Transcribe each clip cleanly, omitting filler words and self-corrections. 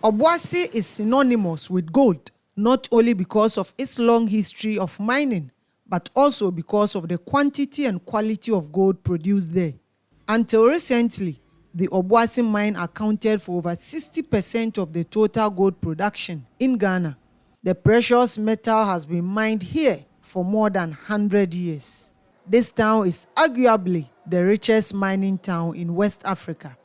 Obuasi is synonymous with gold, not only because of its long history of mining, but also because of the quantity and quality of gold produced there. Until recently, the Obuasi mine accounted for over 60% of the total gold production in Ghana. The precious metal has been mined here for more than 100 years. This town is arguably the richest mining town in West Africa.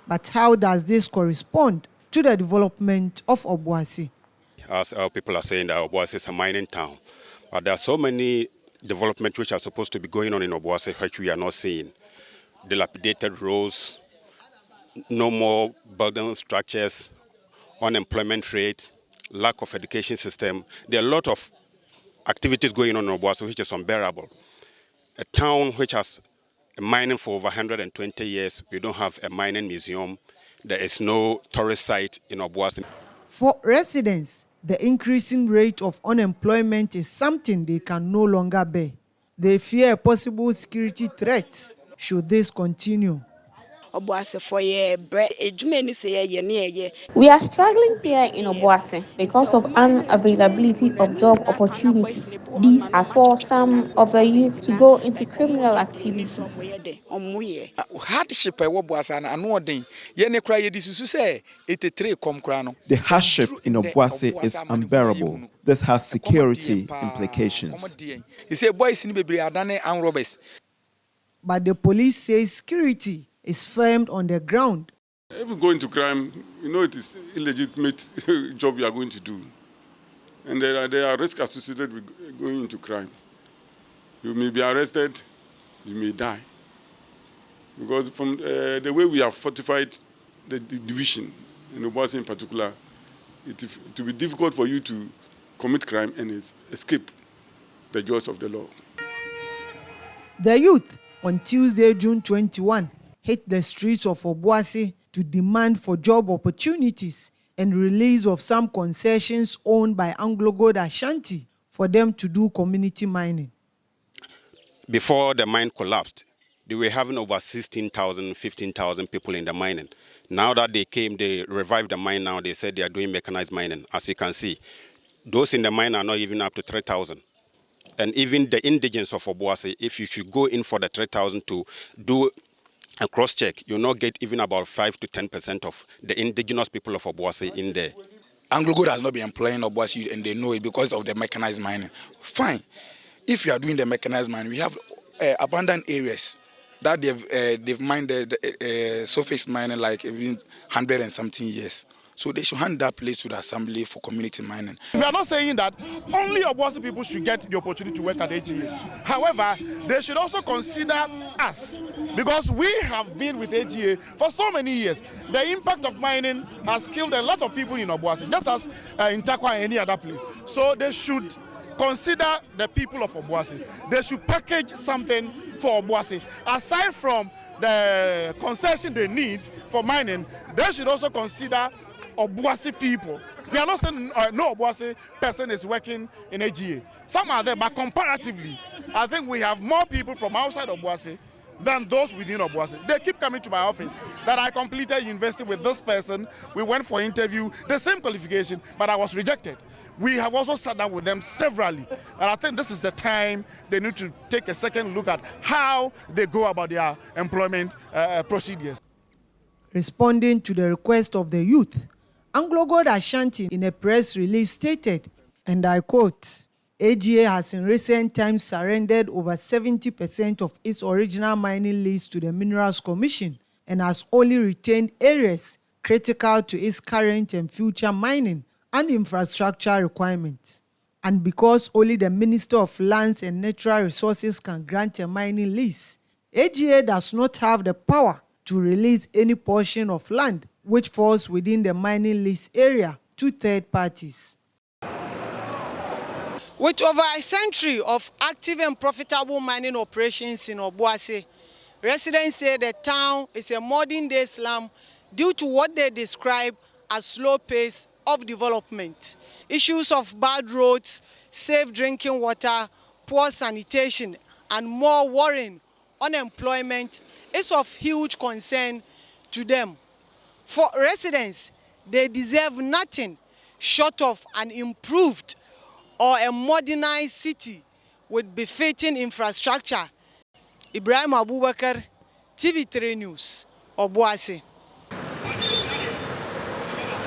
But how does this correspond to the development of Obuasi? As people are saying that Obuasi is a mining town, but there are so many developments which are supposed to be going on in Obuasi which we are not seeing. Dilapidated roads, no more building structures, unemployment rate, lack of education system. There are a lot of activities going on in Obuasi which is unbearable. A town which has mining for over 120 years, we don't have a mining museum. There is no tourist site in Obuasi. For residents, the increasing rate of unemployment is something they can no longer bear. They fear a possible security threat should this continue. We are struggling here in Obuasi because of unavailability of job opportunities. These are for some of the youth to go into criminal activities. Hardship The hardship in Obuasi is unbearable. This has security implications. But the police say security is firm on the ground. If you go into crime, you know it is illegitimate job you are going to do. And there are risks associated with going into crime. You may be arrested, you may die. Because from the way we have fortified the division, in Obuasi in particular, it will be difficult for you to commit crime and escape the jaws of the law. The youth on Tuesday, June 21, hit the streets of Obuasi to demand for job opportunities and release of some concessions owned by AngloGold Ashanti for them to do community mining. Before the mine collapsed, they were having over 16,000, 15,000 people in the mining. Now that they came, they revived the mine now. They said they are doing mechanized mining. As you can see, those in the mine are not even up to 3,000. And even the indigents of Obuasi, if you should go in for the 3,000 to do a cross-check, you'll not get even about 5 to 10% of the indigenous people of Obuasi in there. AngloGold has not been employing Obuasi and they know it because of the mechanized mining. Fine. If you are doing the mechanized mining, we have abandoned areas that they've mined the surface mining like even 100 and something years. So they should hand that place to the assembly for community mining. We are not saying that only Obuasi people should get the opportunity to work at AGA. However, they should also consider us because we have been with AGA for so many years. The impact of mining has killed a lot of people in Obuasi, just as in Takwa and any other place. So they should consider the people of Obuasi. They should package something for Obuasi. Aside from the concession they need for mining, they should also consider Obuasi people. We are not saying no Obuasi person is working in AGA. Some are there, but comparatively, I think we have more people from outside Obuasi than those within Obuasi. They keep coming to my office that I completed university with this person. We went for interview, the same qualification, but I was rejected. We have also sat down with them severally, and I think this is the time they need to take a second look at how they go about their employment procedures. Responding to the request of the youth, AngloGold Ashanti in a press release stated, and I quote, AGA has in recent times surrendered over 70% of its original mining lease to the Minerals Commission and has only retained areas critical to its current and future mining and infrastructure requirements. And because only the Minister of Lands and Natural Resources can grant a mining lease, AGA does not have the power to release any portion of land which falls within the mining lease area to third parties. With over a century of active and profitable mining operations in Obuasi, residents say the town is a modern-day slum due to what they describe as slow pace of development. Issues of bad roads, safe drinking water, poor sanitation, and more worrying unemployment is of huge concern to them. For residents, They deserve nothing short of an improved or a modernized city with befitting infrastructure. Ibrahim Abubakar, TV3 News, Obuasi.